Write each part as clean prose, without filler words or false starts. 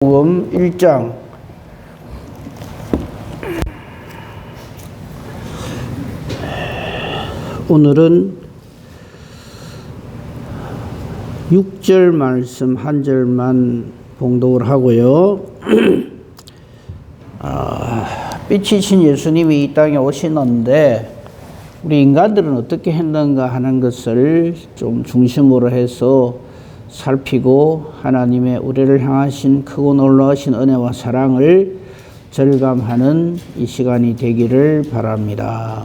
요한복음 1장 오늘은 6절 말씀 한 절만 봉독을 하고요. 빛이신 예수님이 이 땅에 오시는데 우리 인간들은 어떻게 했는가 하는 것을 좀 중심으로 해서 살피고 하나님의 우리를 향하신 크고 놀라우신 은혜와 사랑을 절감하는 이 시간이 되기를 바랍니다.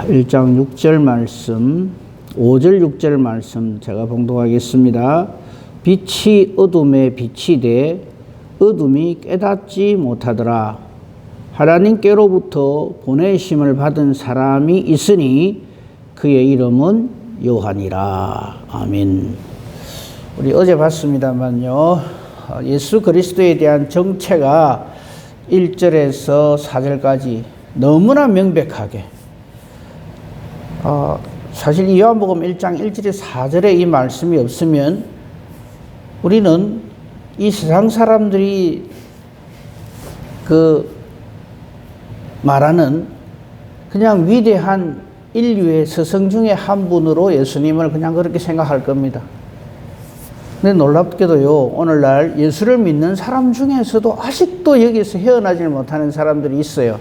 1장 6절 말씀, 5절 6절 말씀 제가 봉독하겠습니다. 빛이 어둠에 빛이 돼 어둠이 깨닫지 못하더라. 하나님께로부터 보내심을 받은 사람이 있으니 그의 이름은 요한이라. 아멘. 우리 어제 봤습니다만요, 예수 그리스도에 대한 정체가 1절에서 4절까지 너무나 명백하게, 사실 이 요한복음 1장 1절에 4절에 이 말씀이 없으면 우리는 이 세상 사람들이 말하는 그냥 위대한 인류의 스승 중에 한 분으로 예수님을 그냥 그렇게 생각할 겁니다. 근데 놀랍게도요, 오늘날 예수를 믿는 사람 중에서도 아직도 여기서 헤어나지 못하는 사람들이 있어요.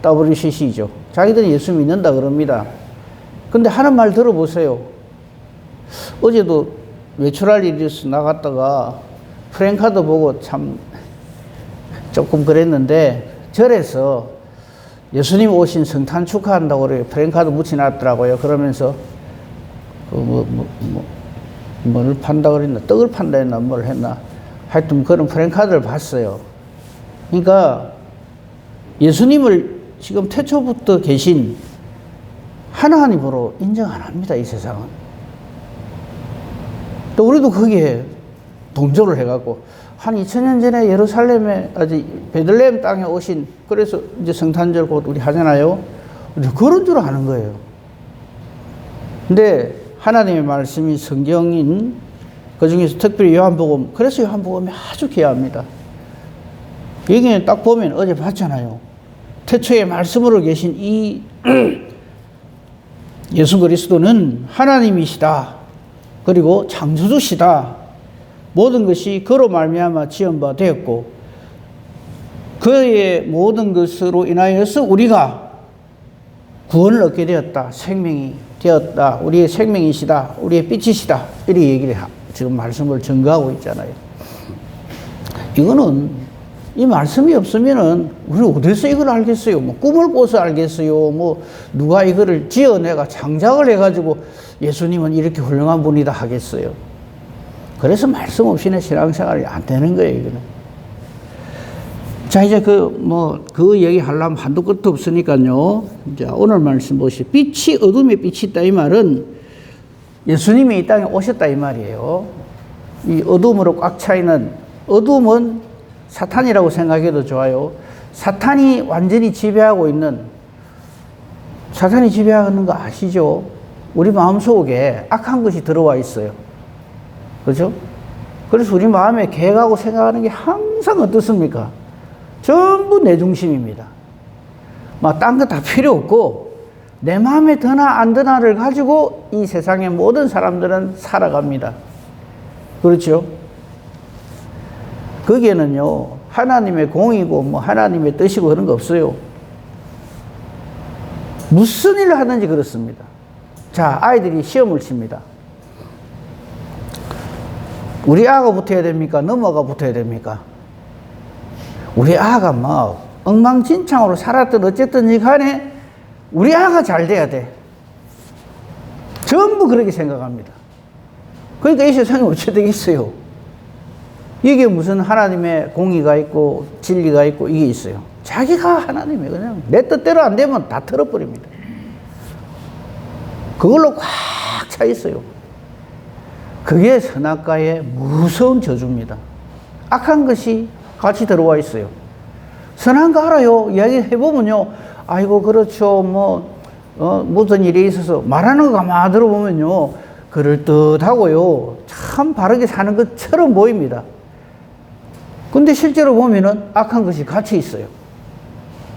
WCC죠. 자기들은 예수 믿는다 그럽니다. 근데 하는 말 들어보세요. 어제도 외출할 일이 있어서 나갔다가 프랭카드 보고 참 조금 그랬는데, 절에서 예수님 오신 성탄 축하한다고 그래요. 프랭카드 붙여놨더라고요. 그러면서 뭘 판다 그랬나, 떡을 판다 했나, 뭘 했나, 하여튼 그런 프랭카드를 봤어요. 그러니까 예수님을 지금 태초부터 계신 하나님으로 인정 안 합니다, 이 세상은. 또 우리도 거기에 동조를 해갖고 한 2000년 전에 예루살렘에, 베들레헴 땅에 오신, 그래서 이제 성탄절 곧 우리 하잖아요. 그런 줄 아는 거예요. 근데 하나님의 말씀이 성경인, 그 중에서 특별히 요한복음, 그래서 요한복음이 아주 귀합니다. 여기는 딱 보면 어제 봤잖아요. 태초에 말씀으로 계신 이 예수 그리스도는 하나님이시다. 그리고 창조주시다. 모든 것이 그로 말미암아 지은 바 되었고 그의 모든 것으로 인하여서 우리가 구원을 얻게 되었다. 생명이 되었다. 우리의 생명이시다. 우리의 빛이시다. 이렇게 얘기를 지금 말씀을 증거하고 있잖아요. 이거는 이 말씀이 없으면은 우리 어디서 이걸 알겠어요? 뭐 꿈을 꿔서 알겠어요? 뭐 누가 이거를 지어내가 창작을 해가지고 예수님은 이렇게 훌륭한 분이다 하겠어요? 그래서 말씀 없이는 신앙생활이 안 되는 거예요, 이거는. 자, 이제 그 얘기 하려면 한도 끝도 없으니까요. 자, 오늘 말씀 보시죠. 빛이 어둠에 빛이 있다. 이 말은 예수님이 이 땅에 오셨다. 이 말이에요. 이 어둠으로 꽉 차 있는, 어둠은 사탄이라고 생각해도 좋아요. 사탄이 완전히 지배하고 있는, 사탄이 지배하는 거 아시죠? 우리 마음속에 악한 것이 들어와 있어요. 그죠? 그래서 우리 마음에 계획하고 생각하는 게 항상 어떻습니까? 전부 내 중심입니다. 딴 거 다 필요 없고, 내 마음에 드나 안 드나를 가지고 이 세상의 모든 사람들은 살아갑니다. 그렇죠? 거기에는요, 하나님의 공이고, 하나님의 뜻이고 그런 거 없어요. 무슨 일을 하든지 그렇습니다. 자, 아이들이 시험을 칩니다. 우리 아가 붙어야 됩니까? 넘어가 붙어야 됩니까? 우리 아가 막 엉망진창으로 살았든 어쨌든 간에 우리 아가 잘 돼야 돼. 전부 그렇게 생각합니다. 그러니까 이 세상에 어찌 되겠어요? 이게 무슨 하나님의 공의가 있고 진리가 있고 이게 있어요. 자기가 하나님이 그냥 내 뜻대로 안 되면 다 틀어버립니다. 그걸로 꽉 차 있어요. 그게 선악과의 무서운 저주입니다. 악한 것이 같이 들어와 있어요. 선한 거 알아요. 이야기 해보면요. 아이고, 그렇죠. 무슨 일이 있어서 말하는 거 가만 들어보면요. 그럴듯하고요. 참 바르게 사는 것처럼 보입니다. 근데 실제로 보면은 악한 것이 같이 있어요.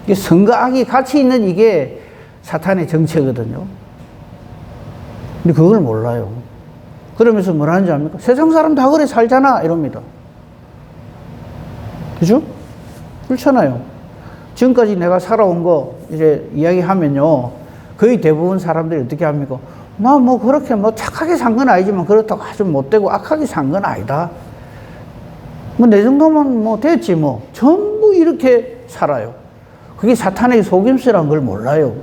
이게 선과 악이 같이 있는 이게 사탄의 정체거든요. 근데 그걸 몰라요. 그러면서 뭐라는지 압니까? 세상 사람 다 그래 살잖아 이럽니다. 그죠? 그렇잖아요. 지금까지 내가 살아온 거 이제 이야기하면요, 거의 대부분 사람들이 어떻게 합니까? 나 뭐 그렇게 뭐 착하게 산 건 아니지만 그렇다고 아주 못되고 악하게 산 건 아니다. 뭐 내 정도면 뭐 됐지 뭐. 전부 이렇게 살아요. 그게 사탄의 속임수라는 걸 몰라요.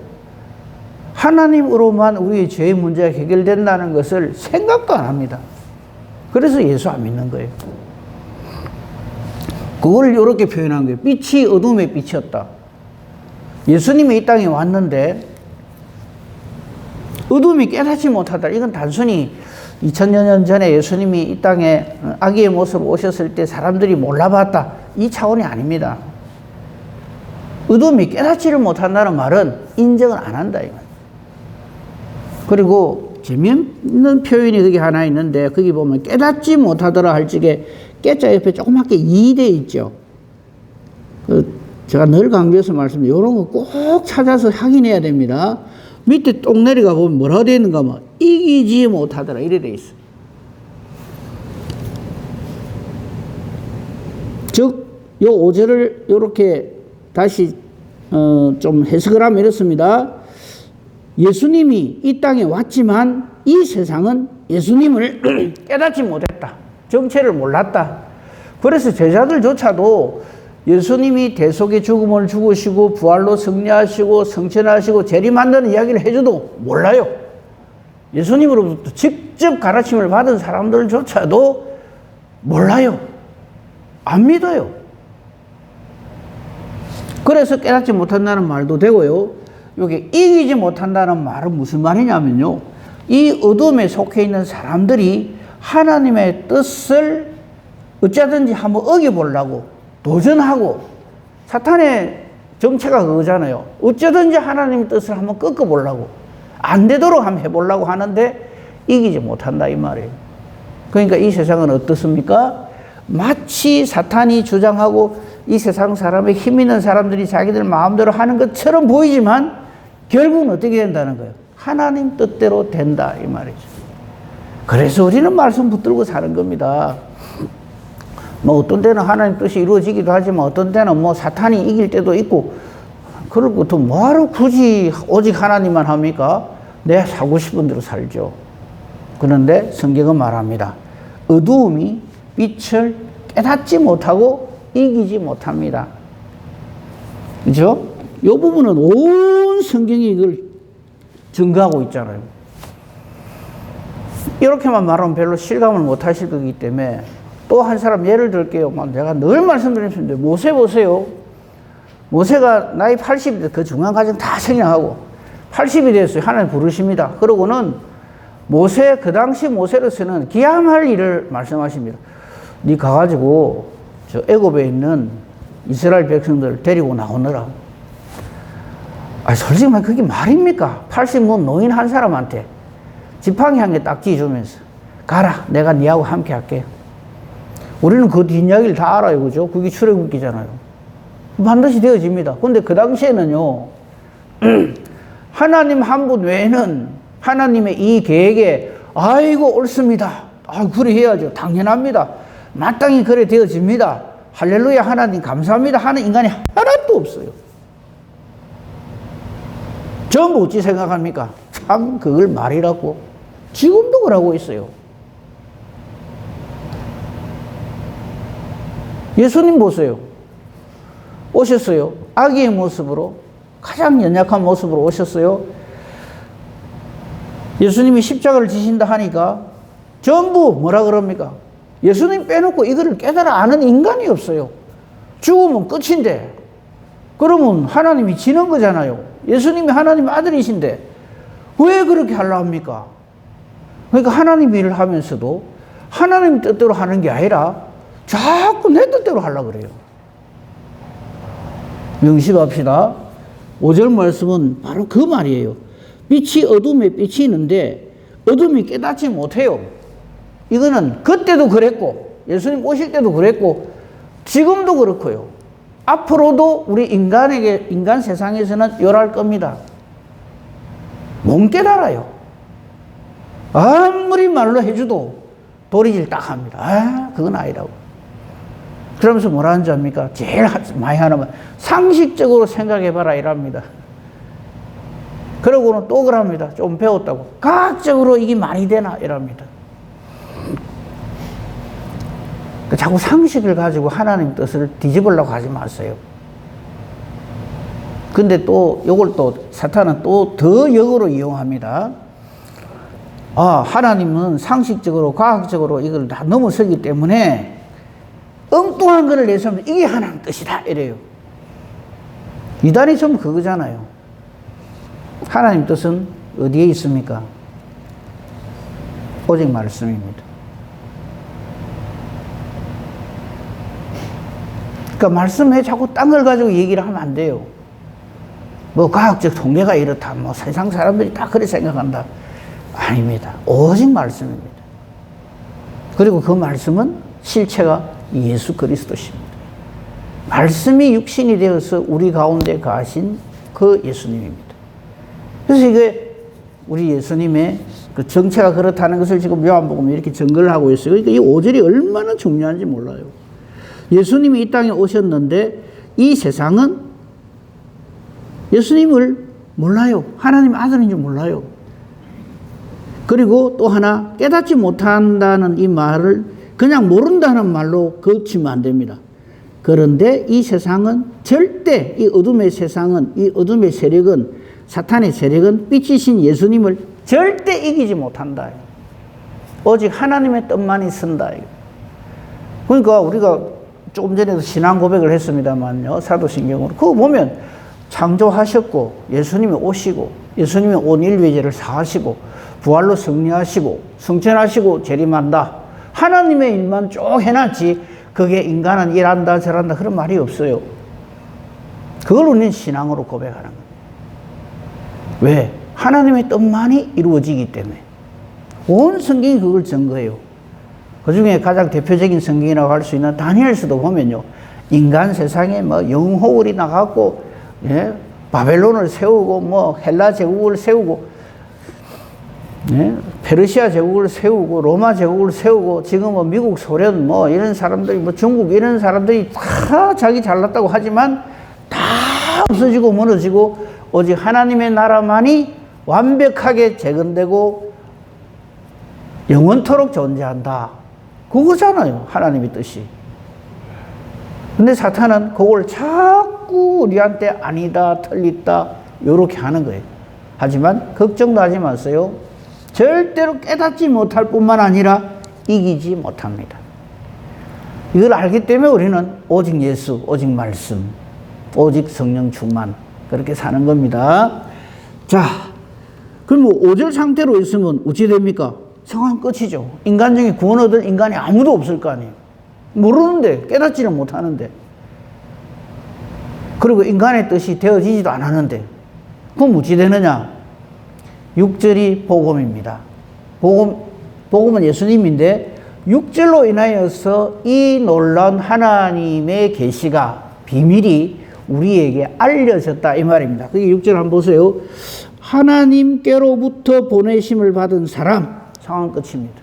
하나님으로만 우리의 죄의 문제가 해결된다는 것을 생각도 안 합니다. 그래서 예수 안 믿는 거예요. 그걸 이렇게 표현한 거예요. 빛이 어둠의 빛이었다. 예수님이 이 땅에 왔는데 어둠이 깨닫지 못하다. 이건 단순히 2000여 년 전에 예수님이 이 땅에 아기의 모습으로 오셨을 때 사람들이 몰라봤다. 이 차원이 아닙니다. 어둠이 깨닫지를 못한다는 말은 인정을 안 한다. 이건. 그리고 재미있는 표현이 거기 하나 있는데 거기 보면 깨닫지 못하더라 할 적에 깨자 옆에 조그맣게 2대 있죠. 제가 늘 강조해서 말씀드려요. 이런 거 꼭 찾아서 확인해야 됩니다. 밑에 똥 내려가 보면 뭐라고 되어 있는가 하면 이기지 못하더라 이래 돼 있어요. 즉, 요 5절을 이렇게 다시 좀 해석을 하면 이렇습니다. 예수님이 이 땅에 왔지만 이 세상은 예수님을 깨닫지 못했다. 정체를 몰랐다. 그래서 제자들조차도 예수님이 대속의 죽음을 죽으시고 부활로 승리하시고 성천하시고 재림한다는 이야기를 해줘도 몰라요. 예수님으로부터 직접 가르침을 받은 사람들조차도 몰라요. 안 믿어요. 그래서 깨닫지 못한다는 말도 되고요. 여기 이기지 못한다는 말은 무슨 말이냐면요, 이 어둠에 속해 있는 사람들이 하나님의 뜻을 어쩌든지 한번 어겨보려고 도전하고, 사탄의 정체가 그거잖아요. 어쩌든지 하나님의 뜻을 한번 꺾어보려고, 안 되도록 한번 해보려고 하는데 이기지 못한다 이 말이에요. 그러니까 이 세상은 어떻습니까? 마치 사탄이 주장하고 이 세상 사람의 힘 있는 사람들이 자기들 마음대로 하는 것처럼 보이지만 결국은 어떻게 된다는 거예요? 하나님 뜻대로 된다 이 말이죠. 그래서 우리는 말씀 붙들고 사는 겁니다. 뭐 어떤 때는 하나님 뜻이 이루어지기도 하지만 어떤 때는 뭐 사탄이 이길 때도 있고, 그럴 것도 뭐하러 굳이 오직 하나님만 합니까? 내가 살고 싶은 대로 살죠. 그런데 성경은 말합니다. 어두움이 빛을 깨닫지 못하고 이기지 못합니다. 그죠? 이 부분은 온 성경이 이걸 증거하고 있잖아요. 이렇게만 말하면 별로 실감을 못 하실 거기 때문에 또 한 사람 예를 들게요. 제가 늘 말씀드리는데 모세 보세요. 모세가 나이 80이 돼. 그 중간 과정 다 생략하고 80이 됐어요. 하나님 부르십니다. 그러고는 모세, 그 당시 모세로서는 기함할 일을 말씀하십니다. 네 가가지고 저 애굽에 있는 이스라엘 백성들 데리고 나오느라. 솔직히 말해 그게 말입니까? 80문 노인 한 사람한테 지팡이 한 개 딱 쥐주면서 가라, 내가 네하고 함께 할게. 우리는 그 뒷이야기를 다 알아요. 그죠? 그게 출애굽기잖아요. 반드시 되어집니다. 근데 그 당시에는요, 하나님 한 분 외에는 하나님의 이 계획에 아이고 옳습니다. 그래 해야죠. 당연합니다. 마땅히 그래 되어집니다. 할렐루야 하나님 감사합니다 하는 인간이 하나도 없어요. 전부 어찌 생각합니까? 참 그걸 말이라고. 지금도 그러고 있어요. 예수님 보세요. 오셨어요. 아기의 모습으로, 가장 연약한 모습으로 오셨어요. 예수님이 십자가를 지신다 하니까 전부 뭐라 그럽니까? 예수님 빼놓고 이거를 깨달아 아는 인간이 없어요. 죽으면 끝인데, 그러면 하나님이 지는 거잖아요. 예수님이 하나님의 아들이신데 왜 그렇게 하려 합니까? 그러니까 하나님 일을 하면서도 하나님 뜻대로 하는 게 아니라 자꾸 내 뜻대로 하려고 그래요. 명심합시다. 5절 말씀은 바로 그 말이에요. 빛이 어둠에 빛이 있는데 어둠이 깨닫지 못해요. 이거는 그때도 그랬고 예수님 오실 때도 그랬고 지금도 그렇고요. 앞으로도 우리 인간 세상에서는 요럴 겁니다. 못 깨달아요. 아무리 말로 해줘도 도리질 딱 합니다. 아, 그건 아니라고. 그러면서 뭐라 하는지 압니까? 제일 많이 하는 말, 상식적으로 생각해봐라 이랍니다. 그러고는 또 그럽니다. 좀 배웠다고. 과학적으로 이게 말이 되나 이랍니다. 자꾸 상식을 가지고 하나님 뜻을 뒤집으려고 하지 마세요. 근데 또 이걸 또 사탄은 또 더 역으로 이용합니다. 아, 하나님은 상식적으로 과학적으로 이걸 다 넘어서기 때문에 엉뚱한 거를 내세우면 이게 하나님 뜻이다 이래요. 이단이 좀 그거잖아요. 하나님 뜻은 어디에 있습니까? 오직 말씀입니다. 그러니까 말씀에 자꾸 딴 걸 가지고 얘기를 하면 안 돼요. 뭐 과학적 통계가 이렇다, 뭐 세상 사람들이 다 그렇게 생각한다. 아닙니다. 오직 말씀입니다. 그리고 그 말씀은 실체가 예수 그리스도십니다. 말씀이 육신이 되어서 우리 가운데 가신 그 예수님입니다. 그래서 이게 우리 예수님의 그 정체가 그렇다는 것을 지금 요한복음에 이렇게 증거를 하고 있어요. 그러니까 이 5절이 얼마나 중요한지 몰라요. 예수님이 이 땅에 오셨는데 이 세상은 예수님을 몰라요. 하나님 아들인 줄 몰라요. 그리고 또 하나 깨닫지 못한다는 이 말을 그냥 모른다는 말로 그치면 안 됩니다. 그런데 이 세상은 절대 이 어둠의 세상은 이 어둠의 세력은 사탄의 세력은 빛이신 예수님을 절대 이기지 못한다. 오직 하나님의 뜻만이 쓴다. 그러니까 우리가 조금 전에도 신앙 고백을 했습니다만요. 사도신경으로. 그거 보면 창조하셨고 예수님이 오시고 예수님이 온 인류의 죄를 사하시고 부활로 승리하시고 승천하시고 재림한다. 하나님의 일만 쭉 해놨지 그게 인간은 이란다 저란다 그런 말이 없어요. 그걸 우리는 신앙으로 고백하는 겁니다. 왜? 하나님의 뜻만이 이루어지기 때문에. 온 성경이 그걸 증거해요. 그 중에 가장 대표적인 성경이라고 할 수 있는 다니엘서도 보면요. 인간 세상에 뭐 영호울이 나가고, 예? 바벨론을 세우고, 뭐 헬라 제국을 세우고, 예? 페르시아 제국을 세우고, 로마 제국을 세우고, 지금 뭐 미국, 소련, 뭐 이런 사람들이, 뭐 중국 이런 사람들이 다 자기 잘났다고 하지만 다 없어지고 무너지고, 오직 하나님의 나라만이 완벽하게 재건되고 영원토록 존재한다. 그거잖아요. 하나님의 뜻이. 근데 사탄은 그걸 자꾸 우리한테 아니다, 틀리다, 요렇게 하는 거예요. 하지만 걱정도 하지 마세요. 절대로 깨닫지 못할 뿐만 아니라 이기지 못합니다. 이걸 알기 때문에 우리는 오직 예수, 오직 말씀, 오직 성령 충만, 그렇게 사는 겁니다. 자, 그럼 뭐 5절 상태로 있으면 어찌 됩니까? 상황 끝이죠. 인간 중에 구원 얻을 인간이 아무도 없을 거 아니에요. 모르는데, 깨닫지는 못하는데. 그리고 인간의 뜻이 되어지지도 않았는데. 그럼 어찌 되느냐? 6절이 복음입니다. 복음은 예수님인데 6절로 인하여서 이 놀라운 하나님의 계시가, 비밀이 우리에게 알려졌다 이 말입니다. 그게 6절 한번 보세요. 하나님께로부터 보내심을 받은 사람. 상황 끝입니다.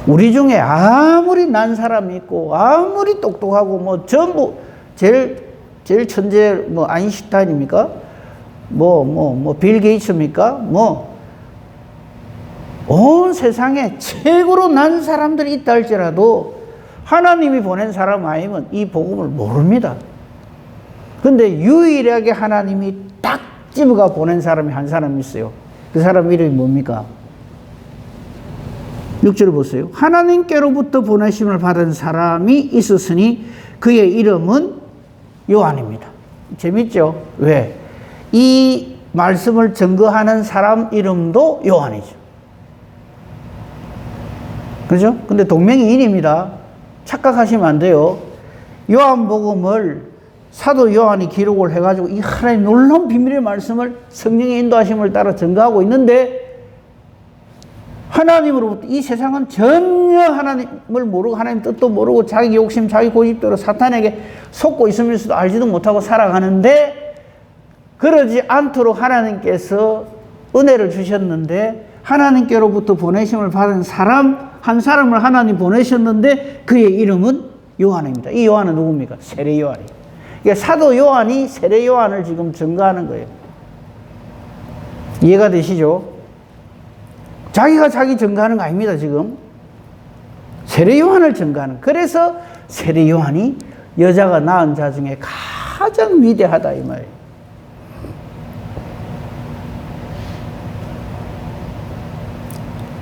우리 중에 아무리 난 사람이 있고 아무리 똑똑하고 뭐 전부 제일 천재 뭐 아인슈타인입니까? 빌 게이츠입니까? 온 세상에 최고로 난 사람들이 있다 할지라도 하나님이 보낸 사람 아니면 이 복음을 모릅니다. 근데 유일하게 하나님이 딱 집어가 보낸 사람이 한 사람이 있어요. 그 사람 이름이 뭡니까? 6절을 보세요. 하나님께로부터 보내심을 받은 사람이 있었으니 그의 이름은 요한입니다. 재밌죠? 왜? 이 말씀을 증거하는 사람 이름도 요한이죠. 그죠? 근데 동명이인입니다. 착각하시면 안 돼요. 요한복음을 사도 요한이 기록을 해가지고 이 하나님 놀라운 비밀의 말씀을 성령의 인도하심을 따라 증거하고 있는데 하나님으로부터 이 세상은 전혀 하나님을 모르고 하나님 뜻도 모르고 자기 욕심, 자기 고집대로 사탄에게 속고 있으면서도 알지도 못하고 살아가는데 그러지 않도록 하나님께서 은혜를 주셨는데 하나님께로부터 보내심을 받은 사람 한 사람을 하나님 보내셨는데 그의 이름은 요한입니다. 이 요한은 누굽니까? 세례 요한이. 그러니까 사도 요한이 세례 요한을 지금 증거하는 거예요. 이해가 되시죠? 자기가 자기 증거하는 거 아닙니다, 지금. 세례 요한을 증거하는. 그래서 세례 요한이 여자가 낳은 자 중에 가장 위대하다, 이 말이에요.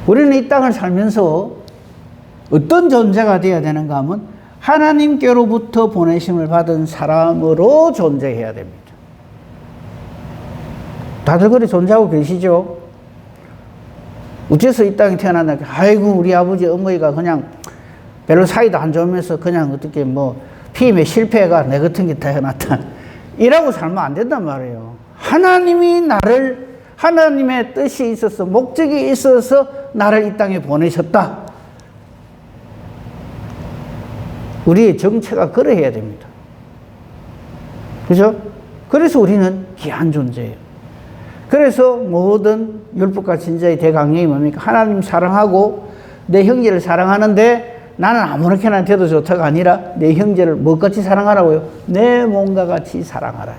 우리는 이 땅을 살면서 어떤 존재가 되어야 되는가 하면 하나님께로부터 보내심을 받은 사람으로 존재해야 됩니다. 다들 그렇게 존재하고 계시죠? 어째서 이 땅에 태어났나? 아이고, 우리 아버지, 어머니가 그냥 별로 사이도 안 좋으면서 그냥 어떻게 뭐 피임에 실패가 내 같은 게 태어났다. 이라고 살면 안 된단 말이에요. 하나님이 나를, 하나님의 뜻이 있어서, 목적이 있어서 나를 이 땅에 보내셨다. 우리의 정체가 그러해야 됩니다. 그죠? 그래서 우리는 귀한 존재예요. 그래서 모든 율법과 진자의 대강령이 뭡니까? 하나님 사랑하고 내 형제를 사랑하는데 나는 아무렇게나 돼도 좋다가 아니라 내 형제를 뭐같이 사랑하라고요? 내 몸과 같이 사랑하라.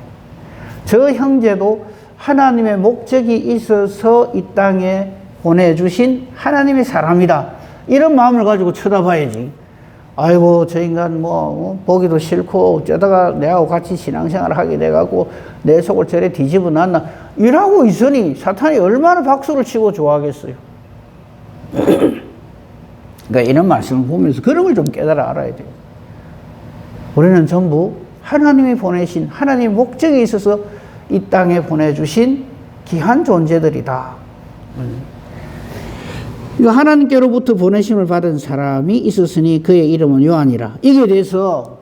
저 형제도 하나님의 목적이 있어서 이 땅에 보내주신 하나님의 사람이다. 이런 마음을 가지고 쳐다봐야지. 아이고, 저 인간 보기도 싫고 어쩌다가 내하고 같이 신앙생활을 하게 돼갖고 내 속을 저래 뒤집어 놨나. 이러고 있으니 사탄이 얼마나 박수를 치고 좋아하겠어요. 그러니까 이런 말씀을 보면서 그런 걸 좀 깨달아 알아야 돼요. 우리는 전부 하나님이 보내신, 하나님의 목적이 있어서 이 땅에 보내주신 귀한 존재들이다. 이거 하나님께로부터 보내심을 받은 사람이 있었으니 그의 이름은 요한이라. 이게 대해서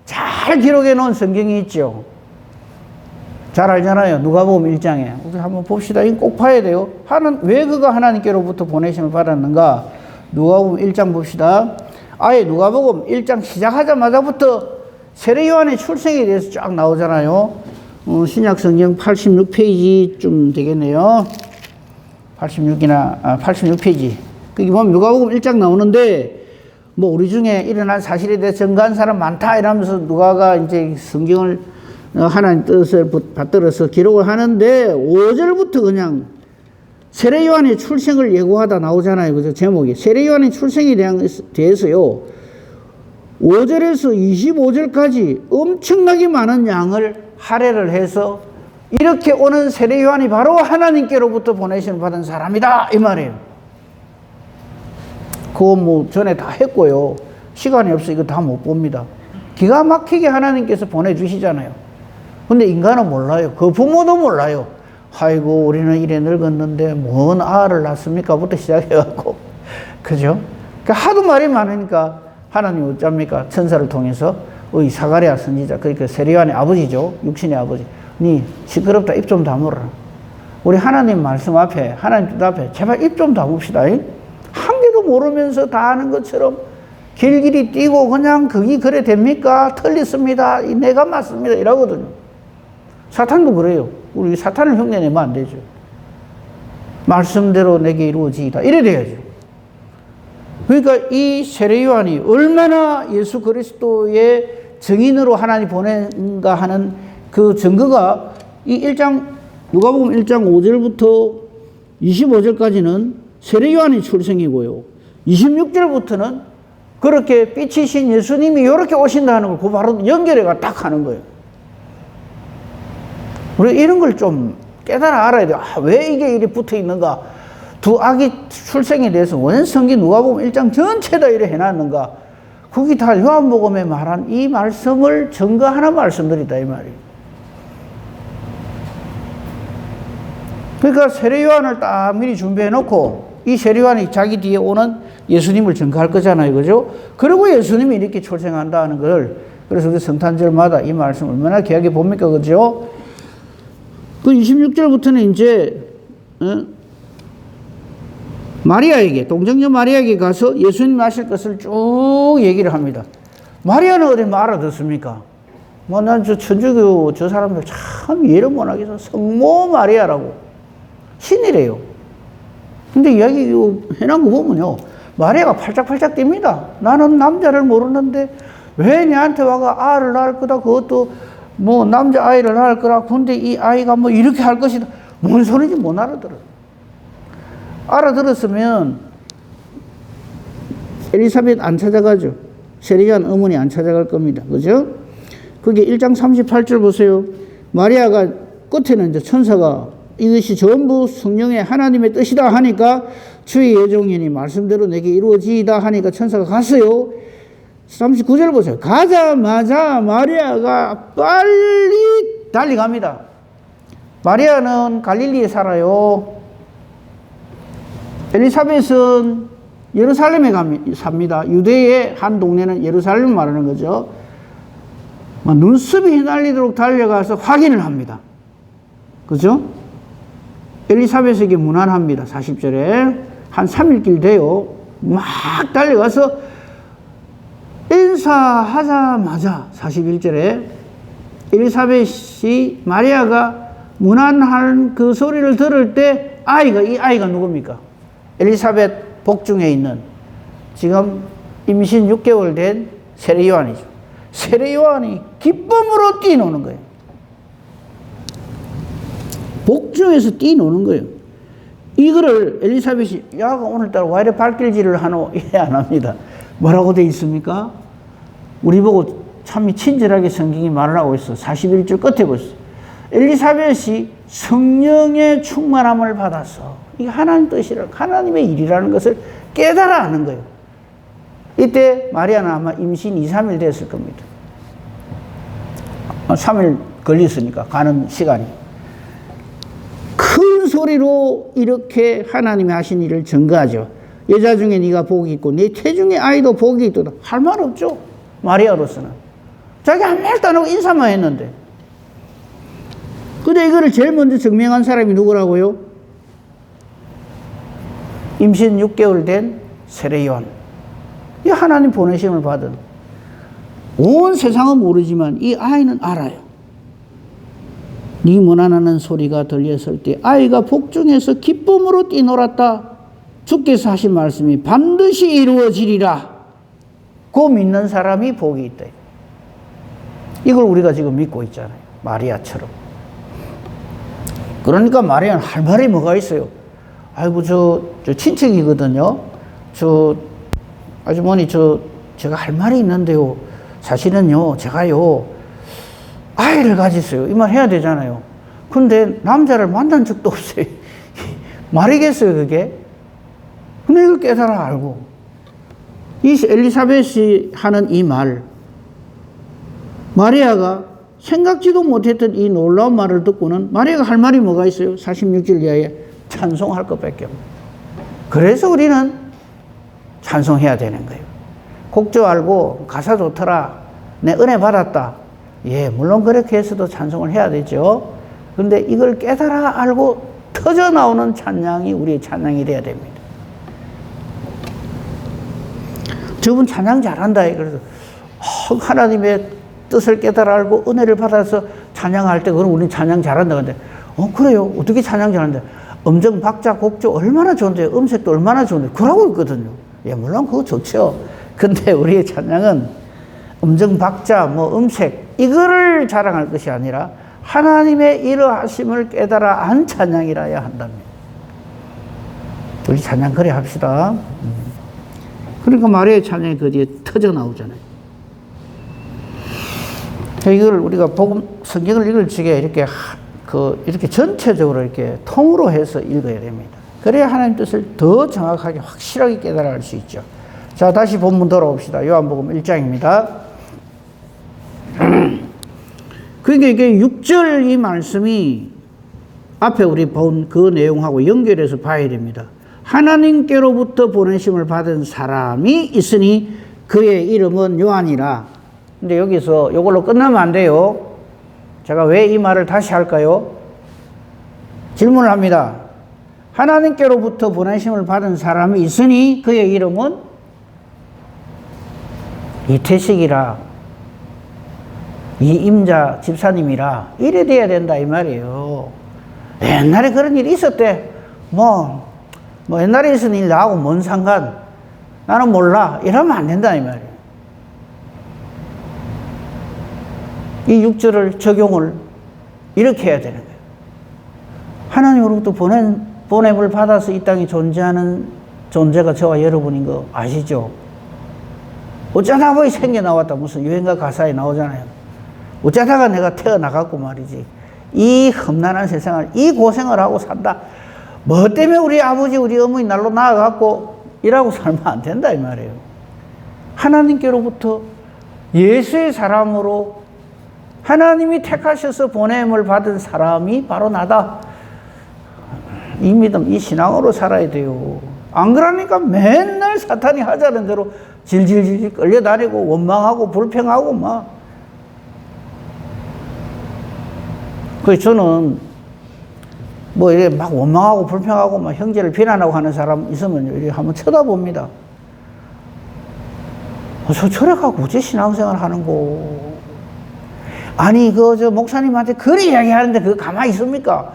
잘 기록해 놓은 성경이 있죠. 잘 알잖아요. 누가복음 1장에. 우리 한번 봅시다. 이거 꼭 봐야 돼요. 왜 그가 하나님께로부터 보내심을 받았는가? 누가복음 1장 봅시다. 아예 누가복음 1장 시작하자마자부터 세례 요한의 출생에 대해서 쫙 나오잖아요. 신약 성경 86페이지쯤 되겠네요. 86페이지. 거기 보면 누가복음 1장 나오는데, 뭐 우리 중에 일어난 사실에 대해 증거한 사람 많다 이러면서 누가가 이제 성경을 하나님 뜻을 받들어서 기록을 하는데 5절부터 그냥 세례 요한의 출생을 예고하다 나오잖아요. 그죠? 제목이. 세례 요한의 출생에 대해서요. 5절에서 25절까지 엄청나게 많은 양을 할애를 해서 이렇게 오는 세례 요한이 바로 하나님께로부터 보내심을 받은 사람이다 이 말이에요. 그거 뭐 전에 다 했고요. 시간이 없어 이거 다 못 봅니다. 기가 막히게 하나님께서 보내주시잖아요. 근데 인간은 몰라요. 그 부모도 몰라요. 아이고 우리는 이래 늙었는데 뭔 아를 낳습니까? 부터 시작해갖고 그죠? 그러니까 하도 말이 많으니까 하나님 어쩝니까? 천사를 통해서 사가랴 선지자, 그러니까 세례 요한의 아버지죠. 육신의 아버지. 니 시끄럽다 입 좀 다물어라. 우리 하나님 말씀 앞에, 하나님 뜻 앞에 제발 입 좀 다뭅시다. 한 개도 모르면서 다 아는 것처럼 길길이 뛰고 그냥 그게 그래 됩니까? 틀렸습니다. 내가 맞습니다. 이러거든요. 사탄도 그래요. 우리 사탄을 흉내내면 안 되죠. 말씀대로 내게 이루어지이다. 이래 돼야죠. 그러니까 이 세례 요한이 얼마나 예수 그리스도의 증인으로 하나님 보낸가 하는 그 증거가 이 1장, 누가복음 1장 5절부터 25절까지는 세례 요한의 출생이고요. 26절부터는 그렇게 빛이신 예수님이 이렇게 오신다는 걸 그 바로 연결해가 딱 하는 거예요. 우리 이런 걸 좀 깨달아 알아야 돼요. 왜 이게 이리 붙어 있는가? 두 아기 출생에 대해서 원 성경 누가복음 1장 전체다 이래 해놨는가? 그게 다 요한복음에 말한 이 말씀을 증거하는 말씀들이다 이 말이에요. 그러니까 세례 요한을 딱 미리 준비해 놓고 이 세례 요한이 자기 뒤에 오는 예수님을 증거할 거잖아요. 그죠? 그리고 예수님이 이렇게 출생한다는 걸, 그래서 우리 성탄절마다 이 말씀 얼마나 귀하게 봅니까? 그죠? 그 26절부터는 이제 마리아에게, 동정녀 마리아에게 가서 예수님 하실 것을 쭉 얘기를 합니다. 마리아는 어디 알아듣습니까? 뭐, 난 저 천주교 저 사람들 참 이해를 못하겠어. 성모 마리아라고. 신이래요. 근데 이야기 해놓은 거 보면요. 마리아가 팔짝팔짝 뜁니다. 나는 남자를 모르는데 왜 내한테 와가 아를 낳을 거다. 그것도 뭐 남자아이를 낳을 거라. 근데 이 아이가 뭐 이렇게 할 것이다. 뭔 소리인지 못 알아들어요. 알아들었으면 엘리사벳 안 찾아가죠. 세례요한 어머니 안 찾아갈 겁니다. 그죠? 그게 1장 38절 보세요. 마리아가 끝에는 이제 천사가 이것이 전부 성령의 하나님의 뜻이다 하니까 주의 여종이니 말씀대로 내게 이루어지이다 하니까 천사가 갔어요. 39절 보세요. 가자마자 마리아가 빨리 달려갑니다. 마리아는 갈릴리에 살아요. 엘리사벳은 예루살렘에 삽니다. 유대의 한 동네는 예루살렘을 말하는 거죠. 눈썹이 휘날리도록 달려가서 확인을 합니다. 그죠? 엘리사벳에게 문안합니다. 40절에. 한 3일길 돼요. 막 달려가서 인사하자마자 41절에 엘리사벳이 마리아가 문안한 그 소리를 들을 때 이 아이가 누굽니까? 엘리사벳 복중에 있는 지금 임신 6개월 된 세례요한이죠. 세례요한이 기쁨으로 뛰노는 거예요. 복중에서 뛰노는 거예요. 이거를 엘리사벳이 야가 오늘따라 왜 이래 발길질을 하노? 이해 안 합니다. 뭐라고 돼 있습니까? 우리 보고 참 친절하게 성경이 말을 하고 있어. 41절 끝에 보세요. 엘리사벳이 성령의 충만함을 받았어. 이게 하나님 뜻이라, 하나님의 일이라는 것을 깨달아 하는 거예요. 이때 마리아는 아마 임신 2, 3일 됐을 겁니다. 3일 걸렸으니까, 가는 시간이. 큰 소리로 이렇게 하나님이 하신 일을 증거하죠. 여자 중에 네가 복이 있고 네 태중의 아이도 복이 있도다. 할 말 없죠. 마리아로서는. 자기 한 말도 안 하고 인사만 했는데. 근데 이거를 제일 먼저 증명한 사람이 누구라고요? 임신 6개월 된 세례요한. 이 하나님 보내심을 받은. 온 세상은 모르지만 이 아이는 알아요. 네 문안하는 소리가 들렸을 때 아이가 복중에서 기쁨으로 뛰놀았다. 주께서 하신 말씀이 반드시 이루어지리라. 그 믿는 사람이 복이 있다. 이걸 우리가 지금 믿고 있잖아요. 마리아처럼. 그러니까 마리아는 할 말이 뭐가 있어요? 아이고, 저 친척이거든요. 아주머니, 제가 할 말이 있는데요. 사실은요, 제가요, 아이를 가졌어요. 이 말 해야 되잖아요. 근데 남자를 만난 적도 없어요. 말이겠어요, 그게? 근데 이걸 깨달아 알고. 이 엘리사벳이 하는 이 말, 마리아가 생각지도 못했던 이 놀라운 말을 듣고는 마리아가 할 말이 뭐가 있어요? 46절 이하에 찬송할 것밖에 없어요. 그래서 우리는 찬송해야 되는 거예요. 곡조 알고 가사 좋더라. 내 은혜 받았다. 예, 물론 그렇게 해서도 찬송을 해야 되죠. 그런데 이걸 깨달아 알고 터져 나오는 찬양이 우리의 찬양이 돼야 됩니다. 저분 찬양 잘한다. 그래서 하나님의 뜻을 깨달아 알고 은혜를 받아서 찬양할 때 그럼 우리는 찬양 잘한다. 근데 그래요? 어떻게 찬양 잘한다? 음정, 박자, 곡조 얼마나 좋은데 음색도 얼마나 좋은데 그러고 있거든요. 예, 물론 그거 좋죠. 근데 우리의 찬양은 음정, 박자, 음색 이거를 자랑할 것이 아니라 하나님의 이러하심을 깨달아 안 찬양이라야 한답니다. 우리 찬양 그래 합시다. 그러니까 마리아의 찬양이 그 뒤에 터져 나오잖아요. 이걸 우리가 성경을 읽을 적에 이렇게 전체적으로 이렇게 통으로 해서 읽어야 됩니다. 그래야 하나님 뜻을 더 정확하게 확실하게 깨달아 알 수 있죠. 자, 다시 본문 돌아옵시다. 요한복음 1장입니다. 그러니까 이게 6절 이 말씀이 앞에 우리 본 그 내용하고 연결해서 봐야 됩니다. 하나님께로부터 보내심을 받은 사람이 있으니 그의 이름은 요한이라. 근데 여기서 이걸로 끝나면 안 돼요. 제가 왜 이 말을 다시 할까요? 질문을 합니다. 하나님께로부터 보내심을 받은 사람이 있으니 그의 이름은 이태식이라 이임자 집사님이라 이래 돼야 된다 이 말이에요. 옛날에 그런 일이 있었대. 뭐 옛날에 있은 일 나하고 뭔 상관, 나는 몰라 이러면 안 된다 이 말이에요. 이 6절을 적용을 이렇게 해야 되는 거예요. 하나님으로부터 보냄을 받아서 이 땅에 존재하는 존재가 저와 여러분인 거 아시죠? 어쩌다 보니 생겨 나왔다. 무슨 유행가 가사에 나오잖아요. 어쩌다가 내가 태어나갖고 말이지. 이 험난한 세상을, 이 고생을 하고 산다. 뭐 때문에 우리 아버지, 우리 어머니 날로 나아갖고 이라고 살면 안 된다, 이 말이에요. 하나님께로부터 예수의 사람으로 하나님이 택하셔서 보냄을 받은 사람이 바로 나다. 이 믿음, 이 신앙으로 살아야 돼요. 안 그러니까 맨날 사탄이 하자는 대로 질질질 끌려다니고 원망하고 불평하고 막. 그래서 저는 뭐 이렇게 막 원망하고 불평하고 막 형제를 비난하고 하는 사람 있으면 이렇게 한번 쳐다봅니다. 저래가 어째 신앙생활 하는 거. 아니, 저 목사님한테 그래 이야기하는데 그거 가만히 있습니까?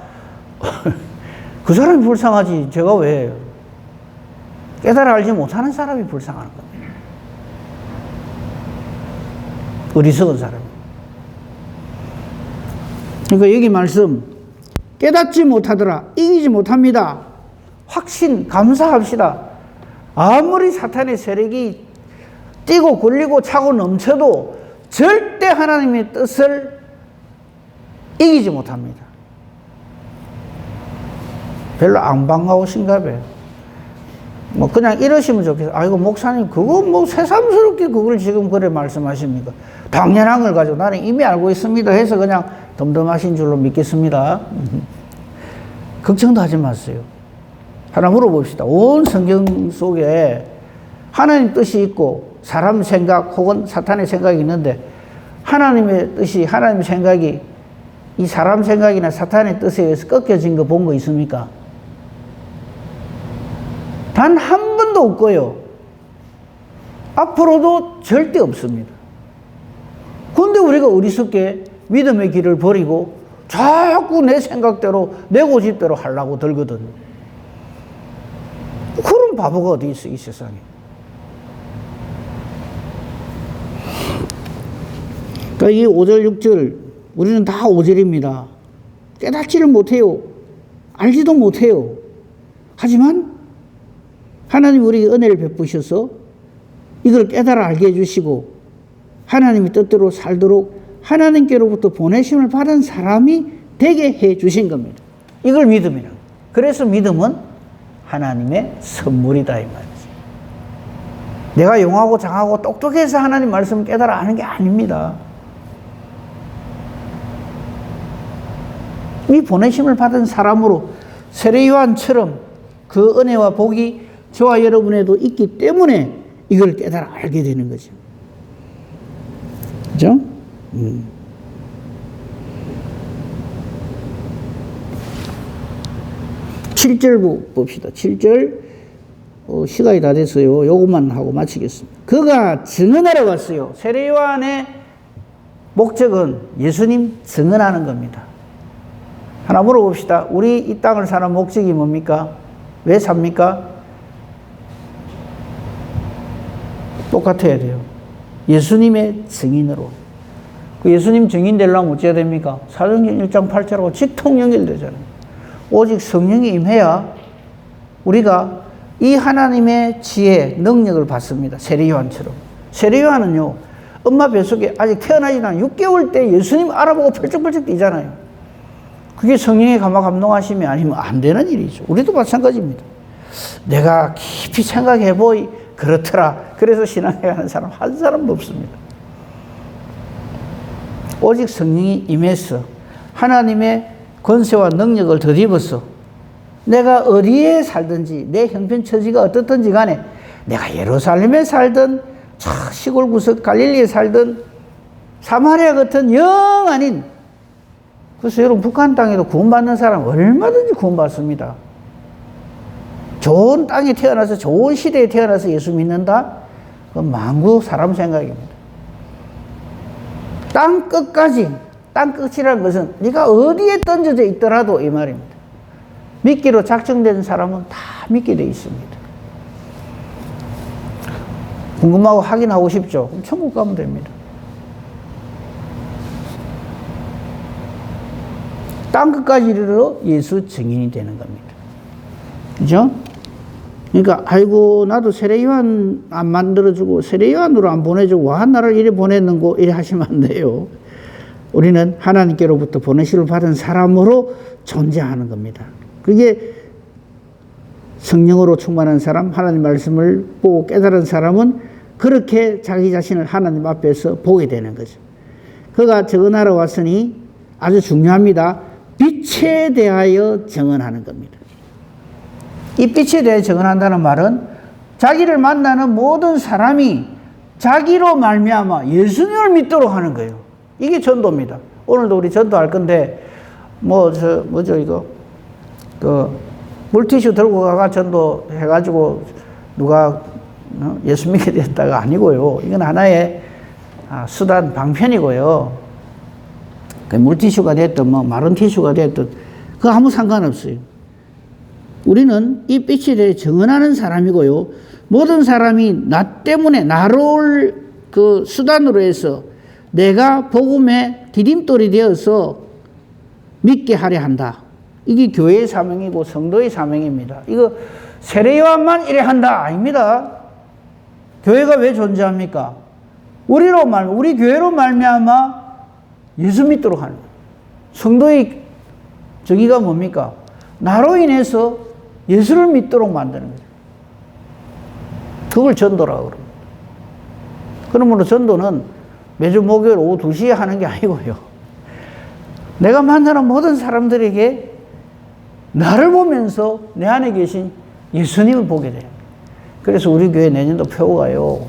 그 사람이 불쌍하지. 제가 왜? 깨달아 알지 못하는 사람이 불쌍한 겁니다. 어리석은 사람. 그러니까 여기 말씀, 깨닫지 못하더라. 이기지 못합니다. 확신, 감사합시다. 아무리 사탄의 세력이 뛰고 굴리고 차고 넘쳐도 절대 하나님의 뜻을 이기지 못합니다. 별로 안 반가우신가 봐요. 뭐 그냥 이러시면 좋겠어요. 아이고 목사님 그거 뭐 새삼스럽게 그걸 지금 그래 말씀하십니까? 당연한 걸 가지고 나는 이미 알고 있습니다 해서 그냥 덤덤하신 줄로 믿겠습니다. 걱정도 하지 마세요. 하나 물어봅시다. 온 성경 속에 하나님 뜻이 있고 사람 생각 혹은 사탄의 생각이 있는데 하나님의 뜻이, 하나님의 생각이 이 사람 생각이나 사탄의 뜻에 의해서 꺾여진 거 본 거 있습니까? 단 한 번도 없고요. 앞으로도 절대 없습니다. 그런데 우리가 어리석게 믿음의 길을 버리고 자꾸 내 생각대로, 내 고집대로 하려고 들거든. 그런 바보가 어디 있어, 이 세상에. 그러니까 이 5절, 6절, 우리는 다 5절입니다. 깨닫지를 못해요. 알지도 못해요. 하지만 하나님 우리에게 은혜를 베푸셔서 이걸 깨달아 알게 해주시고 하나님의 뜻대로 살도록 하나님께로부터 보내심을 받은 사람이 되게 해주신 겁니다. 이걸 믿음이라. 그래서 믿음은 하나님의 선물이다 이 말이죠. 내가 용하고 장하고 똑똑해서 하나님 말씀을 깨달아 아는 게 아닙니다. 이 보내심을 받은 사람으로 세례 요한처럼 그 은혜와 복이 저와 여러분에도 있기 때문에 이걸 깨달아 알게 되는 거죠. 그죠? 7절 봅시다. 7절 시간이 다 됐어요. 요것만 하고 마치겠습니다. 그가 증언하러 왔어요. 세례 요한의 목적은 예수님 증언하는 겁니다. 하나 물어봅시다. 우리 이 땅을 사는 목적이 뭡니까? 왜 삽니까? 똑같아야 돼요. 예수님의 증인으로. 그 예수님 증인 되려면 어찌해야 됩니까? 사도행전 1장 8절하고 직통 연결되잖아요. 오직 성령이 임해야 우리가 이 하나님의 지혜, 능력을 받습니다. 세례 요한처럼. 세례 요한은요, 엄마 뱃속에 아직 태어나지 않은 6개월 때 예수님 알아보고 펄쩍펄쩍 뛰잖아요. 그게 성령의 감동하심이 아니면 안 되는 일이죠. 우리도 마찬가지입니다. 내가 깊이 생각해 보이 그렇더라. 그래서 신앙에 가는 사람 한 사람도 없습니다. 오직 성령이 임해서 하나님의 권세와 능력을 덧입어서 내가 어디에 살든지 내 형편 처지가 어떻든지 간에 내가 예루살렘에 살든 시골 구석 갈릴리에 살든 사마리아 같은 영 아닌, 그래서 여러분 북한 땅에도 구원받는 사람 얼마든지 구원받습니다. 좋은 땅에 태어나서 좋은 시대에 태어나서 예수 믿는다? 그건 망구 사람 생각입니다. 땅 끝까지, 땅 끝이라는 것은 네가 어디에 던져져 있더라도 이 말입니다. 믿기로 작정된 사람은 다 믿게 되어 있습니다. 궁금하고 확인하고 싶죠? 그럼 천국 가면 됩니다. 땅 끝까지 이르러 예수 증인이 되는 겁니다. 그죠? 그러니까 아이고 나도 세례요한 안 만들어주고 세례요한으로 안 보내주고 와 나를 이래 보냈는고 이래 하시면 안 돼요. 우리는 하나님께로부터 보내심을 받은 사람으로 존재하는 겁니다. 그게 성령으로 충만한 사람, 하나님 말씀을 보고 깨달은 사람은 그렇게 자기 자신을 하나님 앞에서 보게 되는 거죠. 그가 증언하러 왔으니 아주 중요합니다. 빛에 대하여 증언하는 겁니다. 이 빛에 대해 증언한다는 말은 자기를 만나는 모든 사람이 자기로 말미암아 예수님을 믿도록 하는 거예요. 이게 전도입니다. 오늘도 우리 전도할 건데 뭐죠 이거 물티슈 들고 가가 전도 해가지고 누가 예수 믿게 됐다가 아니고요. 이건 하나의 수단 방편이고요. 물티슈가 됐든 마른 티슈가 됐든 그거 아무 상관없어요. 우리는 이 빛에 대해 증언하는 사람이고요. 모든 사람이 나 때문에 나를 그 수단으로 해서 내가 복음의 디딤돌이 되어서 믿게 하려 한다. 이게 교회의 사명이고 성도의 사명입니다. 이거 세례요한만 이래 한다 아닙니다. 교회가 왜 존재합니까? 우리 교회로 말미암아 예수 믿도록 하는 거예요. 성도의 정의가 뭡니까? 나로 인해서 예수를 믿도록 만드는 거죠. 그걸 전도라고 그럽니다. 그러므로 전도는 매주 목요일 오후 2시에 하는 게 아니고요. 내가 만나는 모든 사람들에게 나를 보면서 내 안에 계신 예수님을 보게 돼요. 그래서 우리 교회 내년도 표가요.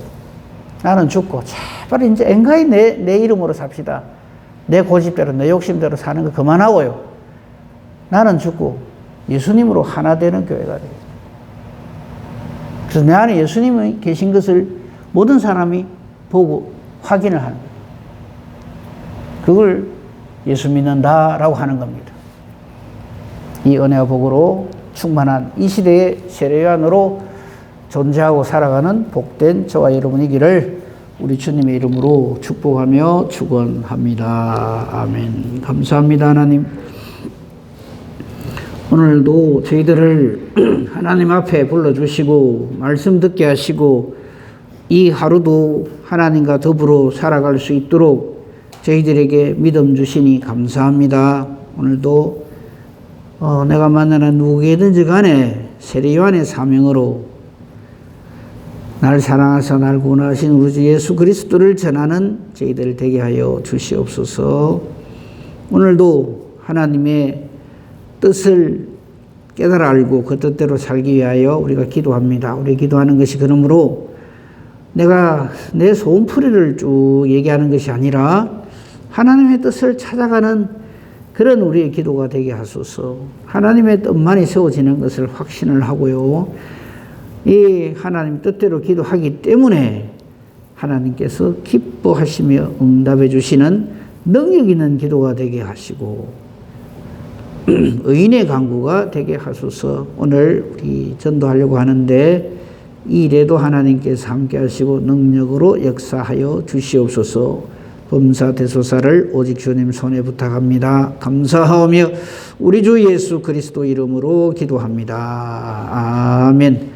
나는 죽고 제발 이제 엔가히 내 이름으로 삽시다. 내 고집대로 내 욕심대로 사는 거 그만하고요. 나는 죽고 예수님으로 하나 되는 교회가 돼요. 그래서 내 안에 예수님이 계신 것을 모든 사람이 보고 확인을 하는 거예요. 그걸 예수 믿는다라고 하는 겁니다. 이 은혜와 복으로 충만한 이 시대의 세례요한으로 존재하고 살아가는 복된 저와 여러분이기를 우리 주님의 이름으로 축복하며 축원합니다. 아멘. 감사합니다, 하나님. 오늘도 저희들을 하나님 앞에 불러주시고 말씀 듣게 하시고 이 하루도 하나님과 더불어 살아갈 수 있도록 저희들에게 믿음 주시니 감사합니다. 오늘도 내가 만나는 누구에든지 간에 세례요한의 사명으로 날 사랑하사 날 구원하신 우리 주 예수 그리스도를 전하는 저희들 되게 하여 주시옵소서. 오늘도 하나님의 뜻을 깨달아 알고 그 뜻대로 살기 위하여 우리가 기도합니다. 우리 기도하는 것이 그러므로 내가 내 소원풀이를 쭉 얘기하는 것이 아니라 하나님의 뜻을 찾아가는 그런 우리의 기도가 되게 하소서. 하나님의 뜻만이 세워지는 것을 확신을 하고요. 이 하나님 뜻대로 기도하기 때문에 하나님께서 기뻐하시며 응답해 주시는 능력 있는 기도가 되게 하시고 의인의 간구가 되게 하소서. 오늘 우리 전도하려고 하는데 이 일에도 하나님께서 함께 하시고 능력으로 역사하여 주시옵소서. 범사대소사를 오직 주님 손에 부탁합니다. 감사하며 우리 주 예수 그리스도 이름으로 기도합니다. 아멘.